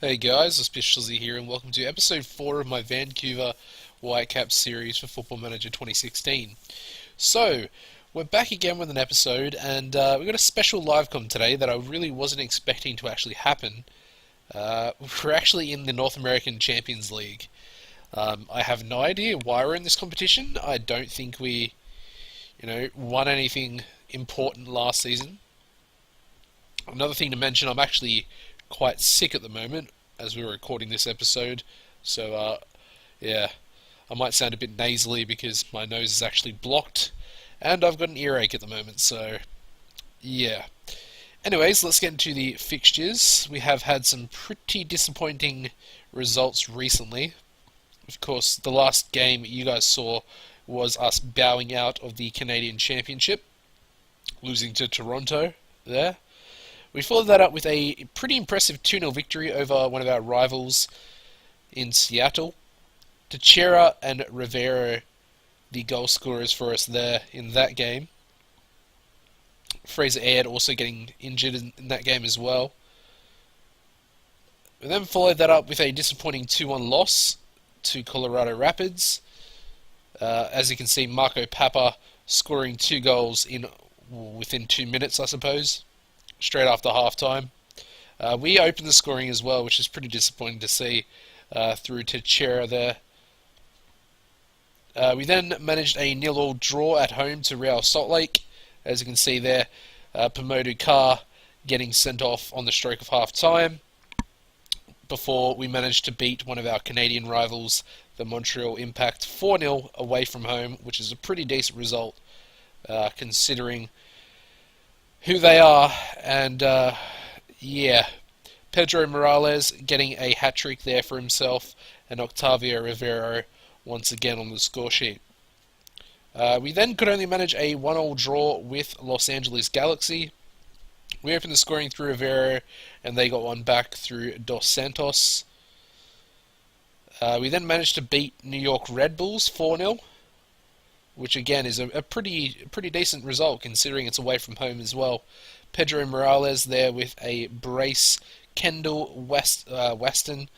Hey guys, AuspiciousAussie here, and welcome to episode 4 of my Vancouver Whitecaps series for Football Manager 2016. So, we're back again with an episode, and we've got a special live com today that I really wasn't expecting to actually happen. We're actually in the North American Champions League. I have no idea why we're in this competition. I don't think we, won anything important last season. Another thing to mention, I'm actually quite sick at the moment as we're recording this episode. So, yeah, I might sound a bit nasally because my nose is actually blocked and I've got an earache at the moment. So, yeah. Anyways, let's get into the fixtures. We have had some pretty disappointing results recently. Of course, the last game you guys saw was us bowing out of the Canadian Championship, losing to Toronto there. We followed that up with a pretty impressive 2-0 victory over one of our rivals in Seattle. Teixeira and Rivero, the goal scorers for us there in that game. Fraser Aird also getting injured in that game as well. We then followed that up with a disappointing 2-1 loss to Colorado Rapids. As you can see, Marco Papa scoring 2 goals within 2 minutes, I suppose, straight after halftime. We opened the scoring as well, which is pretty disappointing to see through Teixeira there. We then managed a 0-0 draw at home to Real Salt Lake. As you can see there, Pomodu Carr getting sent off on the stroke of half-time before we managed to beat one of our Canadian rivals, the Montreal Impact, 4-0 away from home, which is a pretty decent result considering who they are. And yeah, Pedro Morales getting a hat-trick there for himself, and Octavio Rivero once again on the score sheet. We then could only manage a 1-1 draw with Los Angeles Galaxy. We opened the scoring through Rivero, and they got one back through Dos Santos. We then managed to beat New York Red Bulls 4-0, which again is a pretty decent result considering it's away from home as well. Pedro Morales there with a brace, Kendall Weston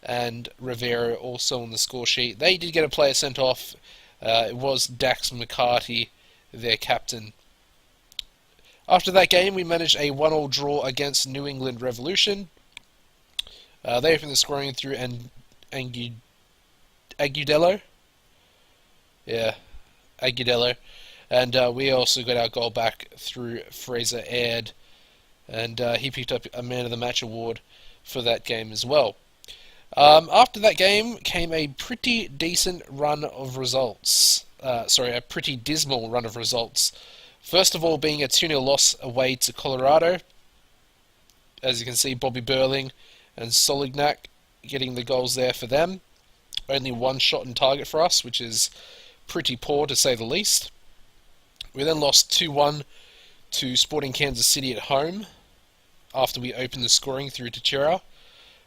and Rivero also on the score sheet. They did get a player sent off. It was Dax McCarty, their captain. After that game, we managed a 1-1 draw against New England Revolution. They opened the scoring through Agudelo. Yeah, Agudelo. And we also got our goal back through Fraser Aird. And he picked up a Man of the Match award for that game as well. After that game came a pretty decent run of results. A pretty dismal run of results. First of all, being a 2-0 loss away to Colorado. As you can see, Bobby Burling and Solignac getting the goals there for them. Only one shot on target for us, which is pretty poor to say the least. We then lost 2-1 to Sporting Kansas City at home after we opened the scoring through Teixeira.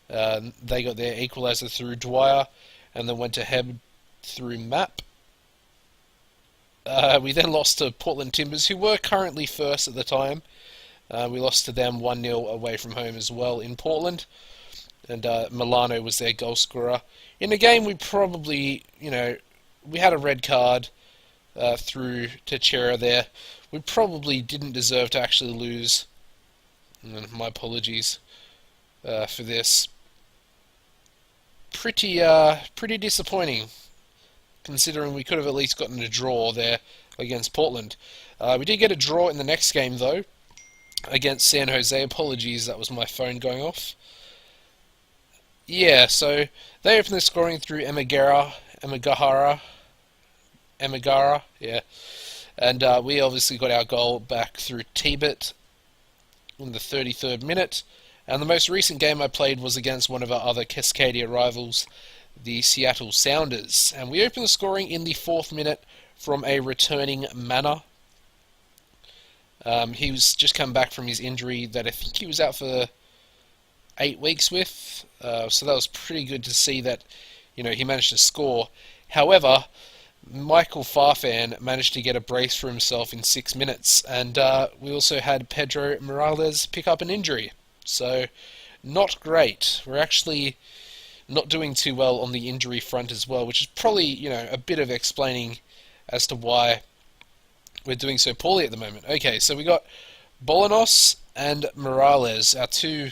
They got their equaliser through Dwyer and then went ahead through Map. We then lost to Portland Timbers, who were currently first at the time. We lost to them 1-0 away from home as well in Portland. And Milano was their goal scorer. In the game, we probably, we had a red card through Teixeira there. We probably didn't deserve to actually lose. My apologies for this. Pretty disappointing, considering we could have at least gotten a draw there against Portland. We did get a draw in the next game, though, against San Jose. Apologies, that was my phone going off. Yeah, so they opened the scoring through Emigara, yeah. And we obviously got our goal back through Tebet in the 33rd minute. And the most recent game I played was against one of our other Cascadia rivals, the Seattle Sounders. And we opened the scoring in the 4th minute from a returning Manor. He was just come back from his injury that I think he was out for 8 weeks with. So that was pretty good to see that, he managed to score. However, Michael Farfan managed to get a brace for himself in 6 minutes, and we also had Pedro Morales pick up an injury. So not great. We're actually not doing too well on the injury front as well, which is probably, a bit of explaining as to why we're doing so poorly at the moment. Okay, so we got Bolanos and Morales, our two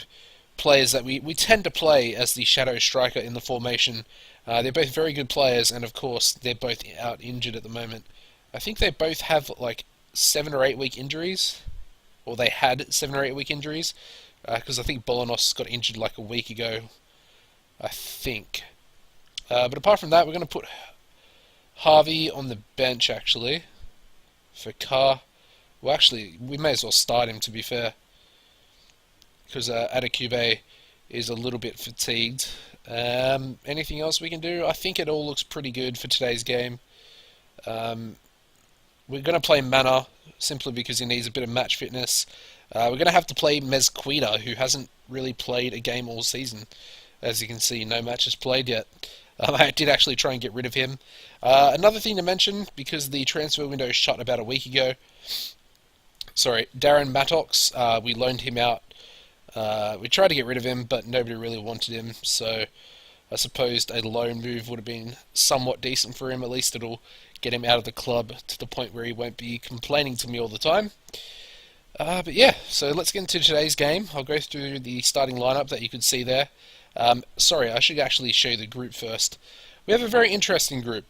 players that we tend to play as the shadow striker in the formation. They're both very good players, and of course they're both out injured at the moment. I think they both have like 7 or 8 week injuries, or they had 7 or 8 week injuries, because I think Bolanos got injured like a week ago, I think. But apart from that, we're going to put Harvey on the bench actually for Carr. Well, actually, we may as well start him, to be fair, because Adekube is a little bit fatigued. Anything else we can do? I think it all looks pretty good for today's game. We're going to play Mana, simply because he needs a bit of match fitness. We're going to have to play Mezquita, who hasn't really played a game all season. As you can see, no matches played yet. I did actually try and get rid of him. Another thing to mention, because the transfer window shut about a week ago, Darren Mattox, we loaned him out. We tried to get rid of him, but nobody really wanted him, so I suppose a loan move would have been somewhat decent for him. At least it'll get him out of the club to the point where he won't be complaining to me all the time. But yeah, so let's get into today's game. I'll go through the starting lineup that you could see there. I should actually show you the group first. We have a very interesting group.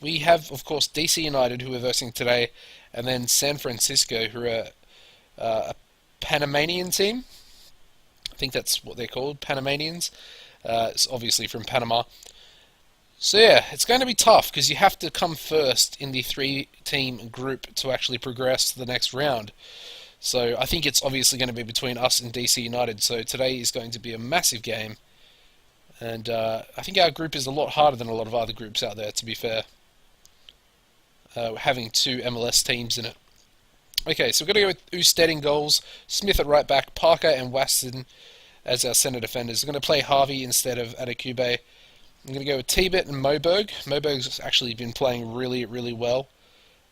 We have, of course, DC United, who we're versing today, and then San Francisco, who are a Panamanian team. I think that's what they're called, Panamanians. It's obviously from Panama. So yeah, it's going to be tough, because you have to come first in the 3-team group to actually progress to the next round. So I think it's obviously going to be between us and DC United, so today is going to be a massive game. And I think our group is a lot harder than a lot of other groups out there, to be fair. Having 2 MLS teams in it. Okay, so we're going to go with Usted in goals, Smith at right back, Parker and Waston as our centre defenders. We're going to play Harvey instead of Adekube. I'm going to go with T-Bit and Moberg. Moberg's actually been playing really, really well.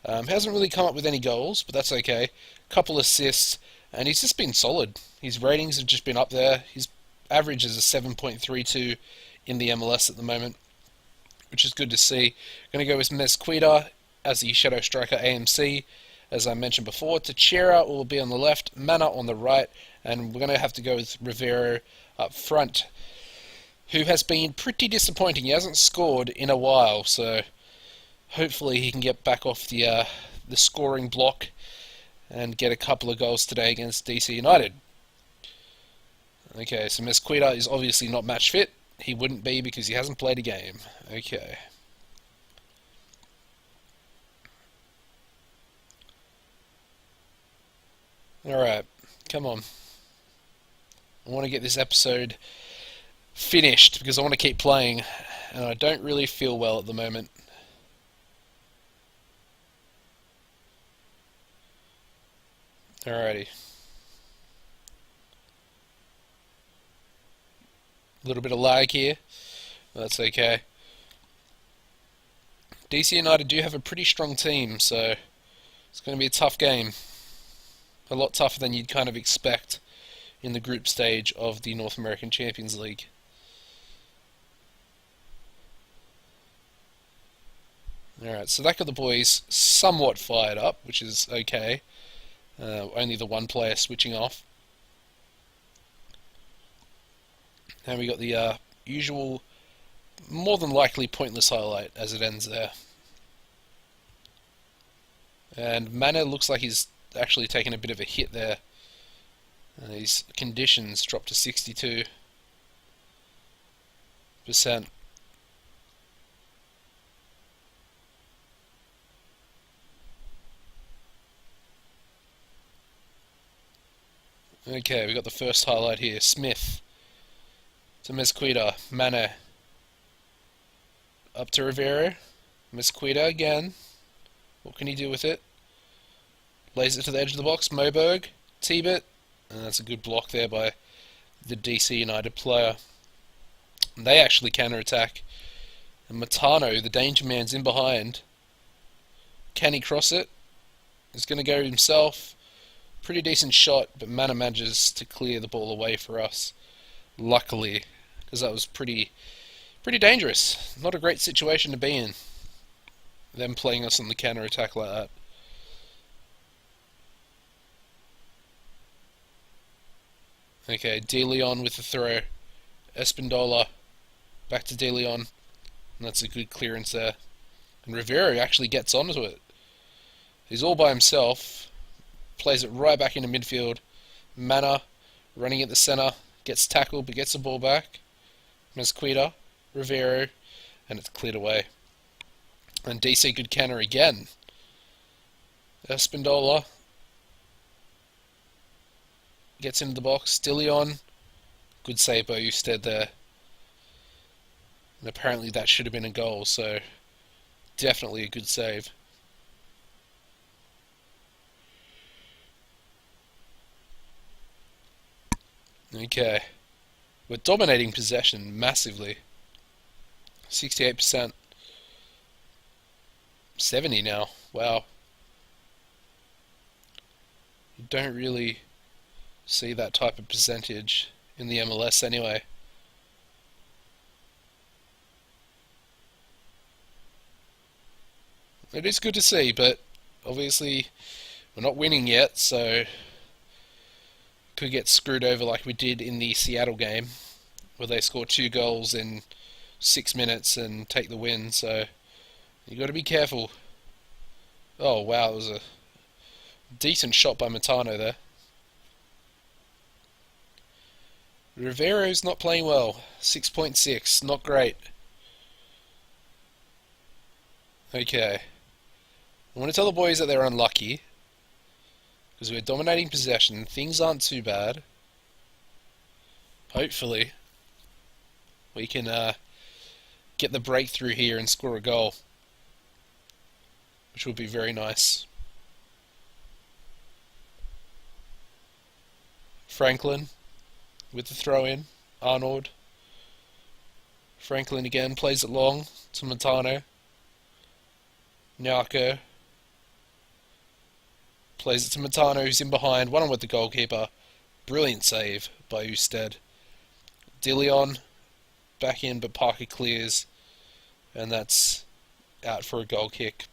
Hasn't really come up with any goals, but that's okay. Couple assists, and he's just been solid. His ratings have just been up there. His average is a 7.32 in the MLS at the moment, which is good to see. Going to go with Mezquita as the shadow striker AMC, as I mentioned before. Teixeira will be on the left, Mana on the right, and we're going to have to go with Rivero up front, who has been pretty disappointing. He hasn't scored in a while, so hopefully he can get back off the scoring block and get a couple of goals today against DC United. Okay, so Mezquita is obviously not match fit. He wouldn't be because he hasn't played a game. Okay. Alright, come on. I want to get this episode finished because I want to keep playing, and I don't really feel well at the moment. Alrighty. A little bit of lag here. That's okay. DC United do have a pretty strong team, so it's going to be a tough game. A lot tougher than you'd kind of expect in the group stage of the North American Champions League. Alright, so that got the boys somewhat fired up, which is okay. Only the one player switching off. And we got the usual, more than likely pointless highlight as it ends there. And Mana looks like he's actually taken a bit of a hit there. His conditions dropped to 62%. Okay, we got the first highlight here. Smith to Mezquita. Mane up to Rivero. Mezquita again. What can he do with it? Lays it to the edge of the box. Moberg. T-Bit. And that's a good block there by the DC United player. And they actually counter-attack. And Matano, the danger man's in behind. Can he cross it? He's going to go himself. Pretty decent shot, but Mana manages to clear the ball away for us. Luckily, because that was pretty dangerous. Not a great situation to be in. Them playing us on the counter attack like that. Okay, De Leon with the throw. Espindola back to De Leon. And that's a good clearance there. And Rivero actually gets onto it. He's all by himself. Plays it right back into midfield. Mana running at the centre. Gets tackled but gets the ball back. Mesquita, Rivero, and it's cleared away. And DC good counter again. Espindola gets into the box. De Leon, good save by Usted there. And apparently that should have been a goal, so definitely a good save. Okay. We're dominating possession massively. 68%. 70 now. Wow. You don't really see that type of percentage in the MLS anyway. It is good to see, but obviously we're not winning yet, so could get screwed over like we did in the Seattle game, where they score 2 goals in 6 minutes and take the win, so you got to be careful. Oh wow, it was a decent shot by Matano there. Rivero's not playing well. 6.6, not great. Okay. I want to tell the boys that they're unlucky, because we're dominating possession. Things aren't too bad. Hopefully, we can get the breakthrough here and score a goal, which would be very nice. Franklin with the throw in. Arnold. Franklin again plays it long to Montano. Nyarko plays it to Montano, who's in behind, one on with the goalkeeper. Brilliant save by Usted. De Leon back in, but Parker clears, and that's out for a goal kick.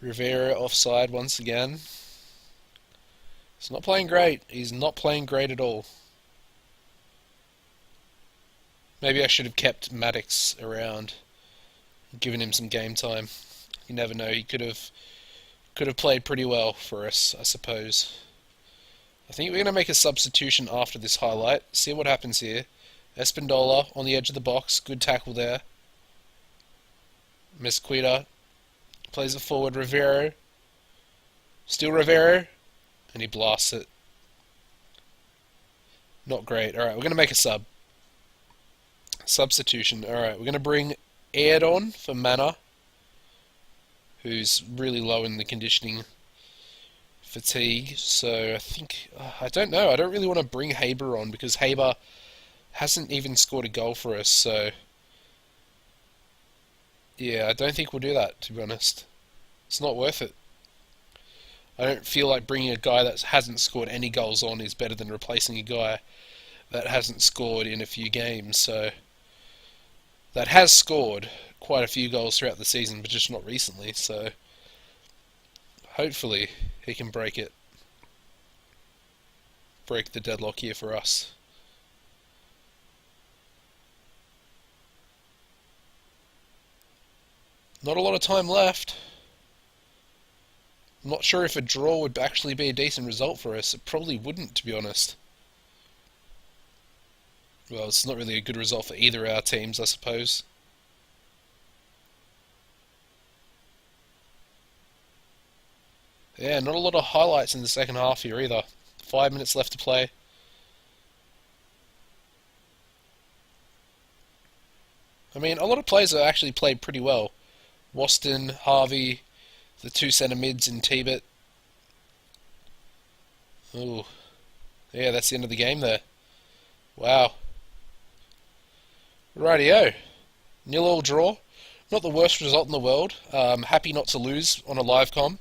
Rivera offside once again. He's not playing great. He's not playing great at all. Maybe I should have kept Maddox around, given him some game time. You never know. He could have played pretty well for us, I suppose. I think we're going to make a substitution after this highlight. See what happens here. Espindola on the edge of the box. Good tackle there. Mesquita plays it forward. Rivero. Still Rivero. And he blasts it. Not great. Alright, we're going to make a sub. Substitution. Alright, we're going to bring Ed on for Mana, who's really low in the conditioning fatigue. So I think, I don't know, I don't really want to bring Haber on, because Haber hasn't even scored a goal for us, so yeah, I don't think we'll do that, to be honest. It's not worth it. I don't feel like bringing a guy that hasn't scored any goals on is better than replacing a guy that hasn't scored in a few games, so that has scored quite a few goals throughout the season, but just not recently, so hopefully he can break it. Break the deadlock here for us. Not a lot of time left. I'm not sure if a draw would actually be a decent result for us. It probably wouldn't, to be honest. Well, it's not really a good result for either of our teams, I suppose. Yeah, not a lot of highlights in the second half here either. 5 minutes left to play. I mean, a lot of players have actually played pretty well. Waston, Harvey, the 2 centre mids in Tebet. Ooh. Yeah, that's the end of the game there. Wow. Rightio. 0-0 draw. Not the worst result in the world. Happy not to lose on a live com.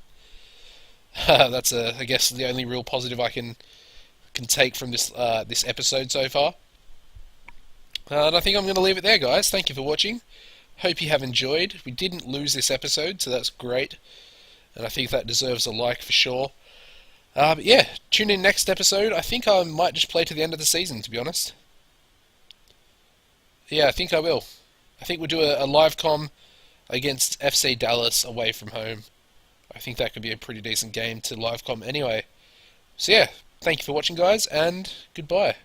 That's I guess the only real positive I can take from this episode so far. And I think I'm going to leave it there, guys. Thank you for watching. Hope you have enjoyed. We didn't lose this episode, so that's great. And I think that deserves a like for sure. But yeah, tune in next episode. I think I might just play to the end of the season, to be honest. Yeah, I think I will. I think we'll do a live com against FC Dallas away from home. I think that could be a pretty decent game to live com anyway. So yeah, thank you for watching, guys, and goodbye.